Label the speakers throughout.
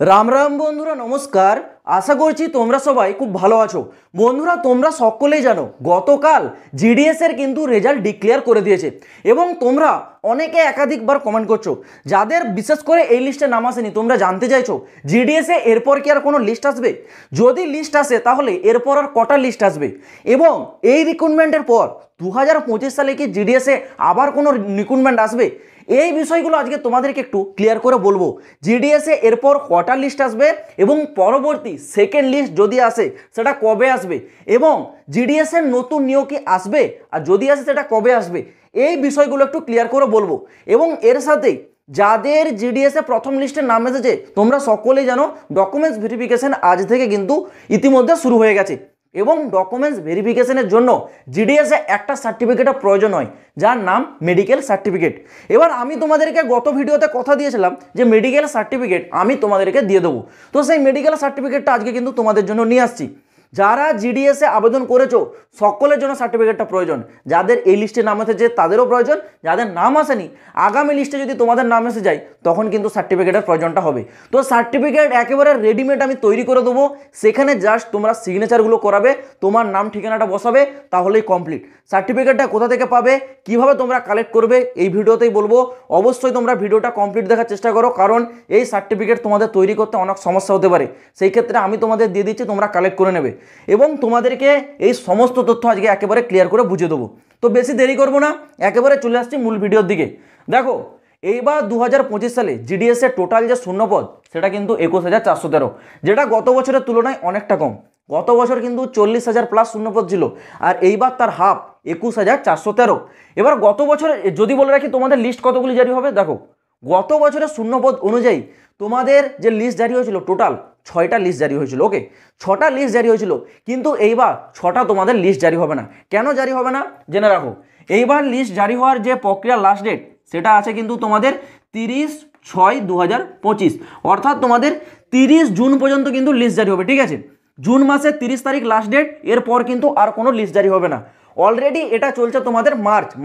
Speaker 1: রাম রাম বন্ধুরা, নমস্কার। আশা করছি তোমরা সবাই খুব ভালো আছো। বন্ধুরা, তোমরা সকলেই জানো গতকাল জিডিএস এর কিন্তু রেজাল্ট ডিক্লেয়ার করে দিয়েছে এবং তোমরা অনেকে একাধিকবার কমেন্ট করছো, যাদের বিশেষ করে এই লিস্টে নাম আসেনি, তোমরা জানতে চাইছো জিডিএস এ এরপর কি আর কোনো লিস্ট আসবে, যদি লিস্ট আসে তাহলে এরপর আর কটা লিস্ট আসবে এবং এই রিক্রুটমেন্টের পর 2025 সালে কি জিডিএস এ আবার কোনো রিক্রুটমেন্ট আসবে। এই বিষয়গুলো আজকে তোমাদেরকে একটু ক্লিয়ার করে বলবো। জিডিএস এ এরপর কটা লিস্ট আসবে এবং পরবর্তী সেকেন্ড লিস্ট যদি আসে সেটা কবে আসবে এবং জিডিএস এর নতুন নিয়োগ কি আসবে, আর যদি আসে সেটা কবে আসবে, এই বিষয়গুলো একটু ক্লিয়ার করে বলবো। এবং এর সাথে যাদের জিডিএস এ প্রথম লিস্টের নাম এসেছে, তোমরা সকলেই জানো ডকুমেন্টস ভেরিফিকেশন আজ থেকে কিন্তু ইতিমধ্যে শুরু হয়ে গেছে এবং ডকুমেন্টস ভেরিফিকেশনের জন্য জিডিএস এ একটা সার্টিফিকেটের প্রয়োজন হয়, যার নাম মেডিকেল সার্টিফিকেট। এবার আমি তোমাদেরকে গত ভিডিওতে কথা দিয়েছিলাম যে মেডিকেল সার্টিফিকেট আমি তোমাদেরকে দিয়ে দেবো, তো সেই মেডিকেল সার্টিফিকেটটা আজকে কিন্তু তোমাদের জন্য নিয়ে আসছি। যারা জিডিএস এ আবেদন করেছো সকলের জন্য সার্টিফিকেটটা প্রয়োজন, যাদের এই লিস্টে নাম এসেছে তাদেরও প্রয়োজন, যাদের নাম আসেনি আগামী লিস্টে যদি তোমাদের নাম এসে যায় তখন কিন্তু সার্টিফিকেটের প্রয়োজনটা হবে। তো সার্টিফিকেট একেবারে রেডিমেড আমি তৈরি করে দেবো, সেখানে জাস্ট তোমরা সিগনেচারগুলো করাবে, তোমার নাম ঠিকানাটা বসাবে, তাহলেই কমপ্লিট। সার্টিফিকেটটা কোথা থেকে পাবে, কিভাবে তোমরা কালেক্ট করবে, এই ভিডিওতেই বলবো। অবশ্যই তোমরা ভিডিওটা কমপ্লিট দেখার চেষ্টা করো, কারণ এই সার্টিফিকেট তোমাদের তৈরি করতে অনেক সমস্যা হতে পারে, সেই ক্ষেত্রে আমি তোমাদের দিয়ে দিচ্ছি, তোমরা কালেক্ট করে নেবে এবং তোমাদেরকে এই সমস্ত তথ্য আজকে একেবারে ক্লিয়ার করে বুঝিয়ে দেবো। তো বেশি দেরি করবো না, একেবারে চলে আসছি মূল ভিডিওর দিকে। দেখো, এইবার 2025 সালে জিডিএস এর টোটাল যে শূন্যপদ সেটা কিন্তু 21,413, যেটা গত বছরের তুলনায় অনেকটা কম। গত বছর কিন্তু 40,000 প্লাস শূন্যপদ ছিল, আর এইবার তার হাফ 21,413। এবার গত বছরে যদি বলে রাখি তোমাদের লিস্ট কতগুলি জারি হবে, দেখো গত বছরের শূন্যপদ অনুযায়ী তোমাদের যে লিস্ট জারি হয়েছিল টোটাল 6টা লিস্ট জারি হয়েছিল। ওকে, 6টা লিস্ট জারি হয়েছিল, কিন্তু এইবার 6টা তোমাদের লিস্ট জারি হবে না। কেন জারি হবে না জেনে রাখো। এইবার লিস্ট জারি হওয়ার যে প্রক্রিয়া লাস্ট ডেট সেটা আছে কিন্তু তোমাদের 30/6/2025, অর্থাৎ তোমাদের 30 জুন পর্যন্ত কিন্তু লিস্ট জারি হবে। ঠিক আছে, জুন মাসের 30 তারিখ লাস্ট ডেট, এরপর কিন্তু আর কোনো লিস্ট জারি হবে না। অলরেডি এটা চলছে তোমাদের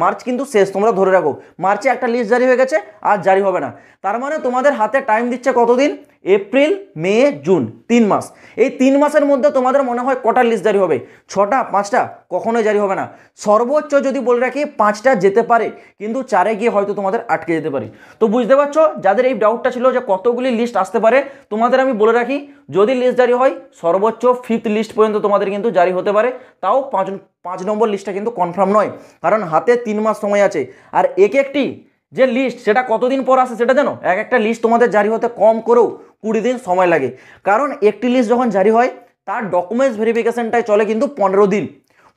Speaker 1: মার্চ কিন্তু শেষ, তোমরা ধরে রাখো মার্চে একটা লিস্ট জারি হয়ে গেছে, আর জারি হবে না। তার মানে তোমাদের হাতে টাইম দিচ্ছে কতদিন, এপ্রিল মে জুন, 3 মাস। এই 3 মাসের মধ্যে তোমাদের মনে হয় কটা লিস্ট জারি হবে, 6টা 5টা, কখনোই জারি হবে না। সর্বোচ্চ যদি বলে রাখি 5টা যেতে পারে, কিন্তু 4-এ গিয়ে হয়তো তোমাদের আটকে যেতে পারে। তো বুঝতে পারছো, যাদের এই ডাউটটা ছিল যে কতগুলি লিস্ট আসতে পারে, তোমাদের আমি বলে রাখি যদি লিস্ট জারি হয় সর্বোচ্চ 5th লিস্ট পর্যন্ত তোমাদের কিন্তু জারি হতে পারে, তাও 5 নম্বর লিস্টটা কিন্তু কনফার্ম নয়, কারণ হাতে 3 মাস সময় আছে। আর একটি যে লিস্ট সেটা কতদিন পর আসে সেটা জানো, একটা লিস্ট তোমাদের জারি হতে কম করেও 20 দিন সময় লাগে, কারণ একটি লিস্ট যখন জারি হয় তার ডকুমেন্টস ভেরিফিকেশনটাই চলে কিন্তু 15 দিন।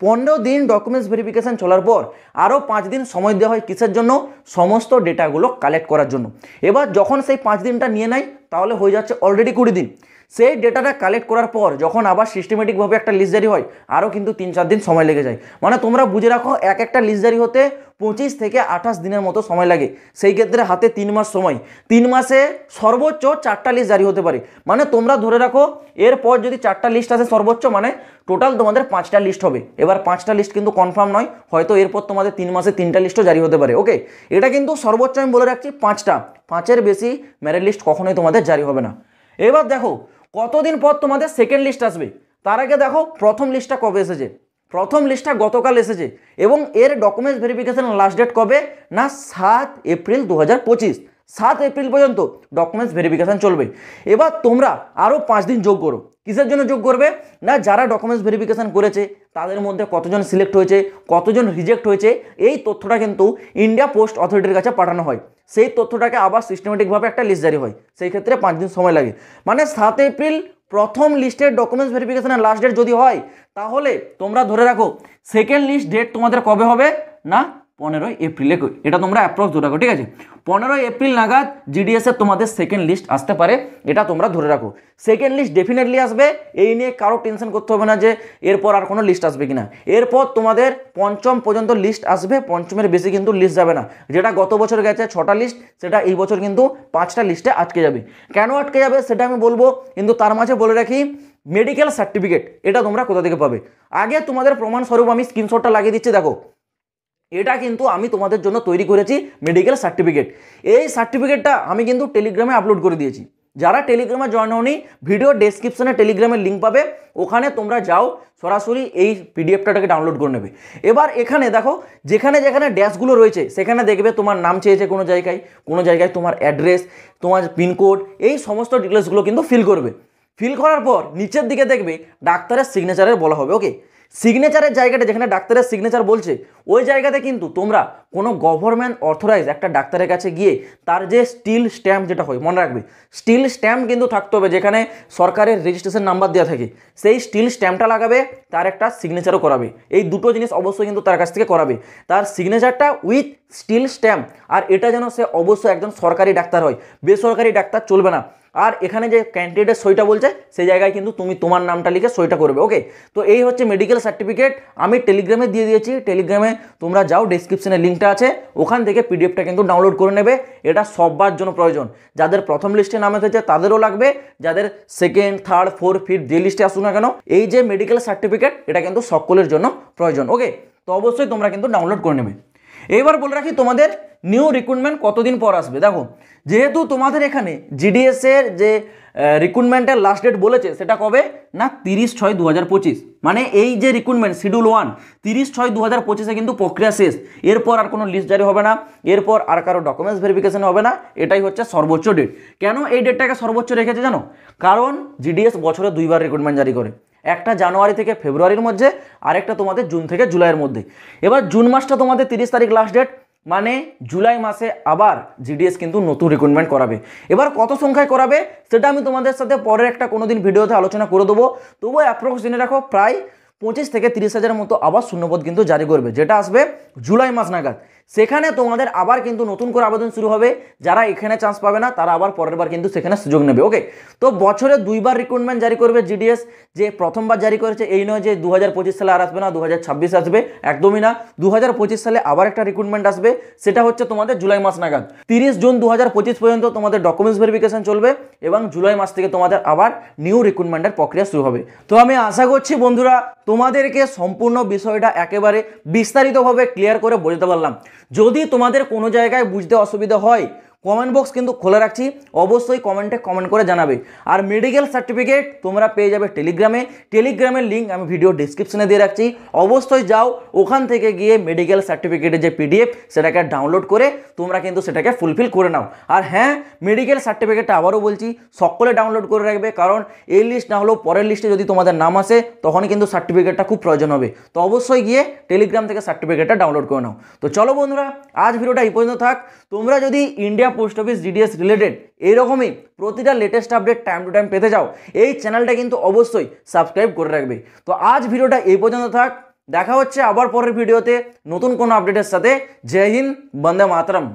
Speaker 1: 15 দিন ডকুমেন্টস ভেরিফিকেশন চলার পর আরও 5 দিন সময় দেওয়া হয়, কিসের জন্য, সমস্ত ডেটাগুলো কালেক্ট করার জন্য। এবার যখন সেই 5 দিনটা নিয়ে নেয় তাহলে হয়ে যাচ্ছে অলরেডি 20 দিন। সেই ডেটাটা কালেক্ট করার পর যখন আবার সিস্টেমেটিকভাবে একটা লিস্ট জারি হয় আরও কিন্তু 3-4 দিন সময় লেগে যায়। মানে তোমরা বুঝে রাখো একটা লিস্ট জারি হতে 25 থেকে 28 দিনের মতো সময় লাগে, সেই ক্ষেত্রে হাতে 3 মাস সময়। 3 মাসে সর্বোচ্চ 4টা লিস্ট জারি হতে পারে, মানে তোমরা ধরে রাখো এরপর যদি 4টা লিস্ট আসে সর্বোচ্চ, মানে টোটাল তোমাদের 5টা লিস্ট হবে। এবার 5টা লিস্ট কিন্তু কনফার্ম নয়, হয়তো এরপর তোমাদের 3 মাসে 3টা লিস্টও জারি হতে পারে। ওকে, এটা কিন্তু সর্বোচ্চ আমি বলে রাখছি 5টা, 5-এর বেশি মেরিট লিস্ট কখনোই তোমাদের জারি হবে না। এবার দেখো কতদিন পর তোমাদের সেকেন্ড লিস্ট আসবে, তার আগে দেখো প্রথম লিস্টটা কবে এসেছে। প্রথম লিস্টটা গতকাল এসেছে এবং এর ডকুমেন্টস ভেরিফিকেশন লাস্ট ডেট কবে না, 7 এপ্রিল 2025। 7 এপ্রিল পর্যন্ত ডকুমেন্টস ভেরিফিকেশন চলবে। এবার তোমরা আরও 5 দিন যোগ করো। কিসের জন্য যোগ করবে না, যারা ডকুমেন্টস ভেরিফিকেশন করেছে তাদের মধ্যে কতজন সিলেক্ট হয়েছে, কতজন রিজেক্ট হয়েছে, এই তথ্যটা কিন্তু ইন্ডিয়া পোস্ট অথরিটির কাছে পাঠানো হয়। সেই তথ্যটাকে আবার সিস্টেমেটিকভাবে একটা লিস্ট জারি হয়, সেই ক্ষেত্রে 5 দিন সময় লাগে। মানে 7 এপ্রিল প্রথম লিস্টের ডকুমেন্টস ভেরিফিকেশনের লাস্ট ডেট যদি হয়, তাহলে তোমরা ধরে রাখো সেকেন্ড লিস্ট ডেট তোমাদের কবে হবে না, 15 এপ্রিলে। এটা তোমরা অ্যাপ্রক্স ধরে রাখো। ঠিক আছে, 15 এপ্রিল নাগাদ জিডিএস এর তোমাদের সেকেন্ড লিস্ট আসতে পারে, এটা তোমরা ধরে রাখো। সেকেন্ড লিস্ট ডেফিনেটলি আসবে, এই নিয়ে কারো টেনশন করতে হবে না যে এরপর আর কোনো লিস্ট আসবে কিনা। এরপর তোমাদের পঞ্চম পর্যন্ত লিস্ট আসবে, পঞ্চমের বেশি কিন্তু লিস্ট যাবে না। যেটা গত বছর গেছে 6টা লিস্ট, সেটা এই বছর কিন্তু 5টা লিস্টে আটকে যাবে। কেন আটকে যাবে সেটা আমি বলবো, কিন্তু তার মাঝে বলে রাখি মেডিকেল সার্টিফিকেট এটা তোমরা কোথা থেকে পাবে। আগে তোমাদের প্রমাণস্বরূপ আমি স্ক্রিনশটটা লাগিয়ে দিচ্ছি, দেখো এটা কিন্তু আমি তোমাদের জন্য তৈরি করেছি মেডিকেল সার্টিফিকেট। এই সার্টিফিকেটটা আমি কিন্তু টেলিগ্রামে আপলোড করে দিয়েছি। যারা টেলিগ্রামে জয়েন হওনি, ভিডিও ডেসক্রিপশনে টেলিগ্রামের লিঙ্ক পাবে, ওখানে তোমরা যাও, সরাসরি এই পিডিএফটাকে ডাউনলোড করে নেবে। এবার এখানে দেখো যেখানে যেখানে ড্যাশগুলো রয়েছে সেখানে দেখবে তোমার নাম চেয়েছে কোনো জায়গায় তোমার অ্যাড্রেস, তোমার পিনকোড, এই সমস্ত ডিটেলসগুলো কিন্তু ফিল করবে। ফিল করার পর নিচের দিকে দেখবে ডাক্তারের সিগনেচারের বলা হবে। ওকে, সিগনেচারের জায়গাটা যেখানে ডাক্তারের সিগনেচার বলছে ওই জায়গাতে কিন্তু তোমরা কোনো গভর্নমেন্ট অথরাইজ একটা ডাক্তারের কাছে গিয়ে তার যে স্টিল স্ট্যাম্প যেটা হয়, মনে রাখবে স্টিল স্ট্যাম্প কিন্তু থাকতে হবে, যেখানে সরকারের রেজিস্ট্রেশন নাম্বার দেওয়া থাকে, সেই স্টিল স্ট্যাম্পটা লাগাবে, তার একটা সিগনেচারও করাবে। এই দুটো জিনিস অবশ্যই কিন্তু তার কাছ থেকে করাবে, তার সিগনেচারটা উইথ স্টিল স্ট্যাম্প। আর এটা যেন সে অবশ্যই একজন সরকারি ডাক্তার হয়, বেসরকারি ডাক্তার চলবে না। আর এখানে যে ক্যান্ডিডেটের সইটা বলছে সেই জায়গায় কিন্তু তুমি তোমার নামটা লিখে সইটা করবে। ওকে, তো এই হচ্ছে মেডিকেল সার্টিফিকেট, আমি টেলিগ্রামে দিয়ে দিয়েছি, টেলিগ্রামে তোমরা যাও, ডেসক্রিপশনে লিঙ্কটা আছে, ওখান থেকে পিডিএফটা কিন্তু ডাউনলোড করে নেবে। এটা সবার জন্য প্রয়োজন, যাদের প্রথম লিস্টে নাম এসেছে তাদেরও লাগবে, যাদের সেকেন্ড, থার্ড, ফোর্থ, ফিফথ যে লিস্টে আসুক না কেন, এই যে মেডিকেল সার্টিফিকেট এটা কিন্তু সকলের জন্য প্রয়োজন। ওকে, তো অবশ্যই তোমরা কিন্তু ডাউনলোড করে নেবে। এইবার বলে রাখি তোমাদের নিউ রিক্রুটমেন্ট কতদিন পর আসবে। দেখো, যেহেতু তোমাদের এখানে জিডিএস এর যে রিক্রুটমেন্টের লাস্ট ডেট বলেছে সেটা কবে না 30/6/2025, মানে এই যে রিক্রুটমেন্ট শিডিউল 1 30/6/2025 কিন্তু প্রক্রিয়া শেষ। এরপর আর কোনো লিস্ট জারি হবে না, এরপর আর কারো ডকুমেন্টস ভেরিফিকেশন হবে না, এটাই হচ্ছে সর্বোচ্চ ডেট। কেন এই ডেটটাকে সর্বোচ্চ রেখেছে জানো? কারণ জিডিএস বছরে 2বার রিক্রুটমেন্ট জারি করে, একটা জানুয়ারি থেকে ফেব্রুয়ারির মধ্যে, আরেকটা তোমাদের জুন থেকে জুলাইয়ের মধ্যে। এবার জুন মাসটা তোমাদের 30 তারিখ লাস্ট ডেট, মানে জুলাই মাসে আবার জিডিএস কিন্তু নতুন রিক্রুটমেন্ট করাবে। এবার কত সংখ্যায় করাবে সেটা আমি তোমাদের সাথে পরের একটা কোনো দিন ভিডিওতে আলোচনা করে দেবো। তবুও অ্যাপ্রক্স জেনে রাখো প্রায় 25 থেকে 30 হাজারের মতো আবার শূন্যপদ কিন্তু জারি করবে, যেটা আসবে জুলাই মাস নাগাদ। সেখানে তোমাদের আবার কিন্তু নতুন করে আবেদন শুরু হবে, যারা এখানে চান্স পাবে না তারা আবার পরের বার কিন্তু সেখানে সুযোগ নেবে। ওকে, তো বছরে 2বার রিক্রুটমেন্ট জারি করবে জিডিএস। যে প্রথমবার জারি করেছে এই নয় যে 2025 সালে আর আসবে না, 2026 আসবে, একদমই না। 2025 সালে আবার একটা রিক্রুটমেন্ট আসবে, সেটা হচ্ছে তোমাদের জুলাই মাস নাগাদ। 30 জুন 2025 পর্যন্ত তোমাদের ডকুমেন্টস ভেরিফিকেশন চলবে এবং জুলাই মাস থেকে তোমাদের আবার নিউ রিক্রুটমেন্টের প্রক্রিয়া শুরু হবে। তো আমি আশা করছি বন্ধুরা তোমাদেরকে সম্পূর্ণ বিষয়টা একেবারে বিস্তারিতভাবে ক্লিয়ার করে বোঝাতে পারলাম। যদি তোমাদের কোনো জায়গায় বুঝতে অসুবিধা হয়, কমেন্ট বক্স কিন্তু খোলা রাখছি, অবশ্যই কমেন্টে কমেন্ট করে জানাবে। আর মেডিকেল সার্টিফিকেট তোমরা পেয়ে যাবে টেলিগ্রামে, টেলিগ্রামের লিঙ্ক আমি ভিডিও ডিসক্রিপশনে দিয়ে রাখছি, অবশ্যই যাও, ওখান থেকে গিয়ে মেডিকেল সার্টিফিকেটের যে পিডিএফ সেটাকে ডাউনলোড করে তোমরা কিন্তু সেটাকে ফুলফিল করে নাও। আর হ্যাঁ, মেডিকেল সার্টিফিকেটটা আবারও বলছি সকলে ডাউনলোড করে রাখবে, কারণ এই লিস্ট না হলেও পরের লিস্টে যদি তোমাদের নাম আসে তখনই কিন্তু সার্টিফিকেটটা খুব প্রয়োজন হবে। তো অবশ্যই গিয়ে টেলিগ্রাম থেকে সার্টিফিকেটটা ডাউনলোড করে নাও। তো চলো বন্ধুরা, আজ ভিডিওটা এই পর্যন্ত থাক। তোমরা যদি India post office GDS related এইরকমই প্রতিটা latest update time to time পেতে চাও, এই চ্যানেলটা কিন্তু অবশ্যই সাবস্ক্রাইব করে রাখবে। তো আজ ভিডিওটা এই পর্যন্ত থাক, দেখা হচ্ছে আবার পরের ভিডিওতে নতুন কোনো আপডেটের সাথে। জয় হিন্দ, বন্দে মাতরম।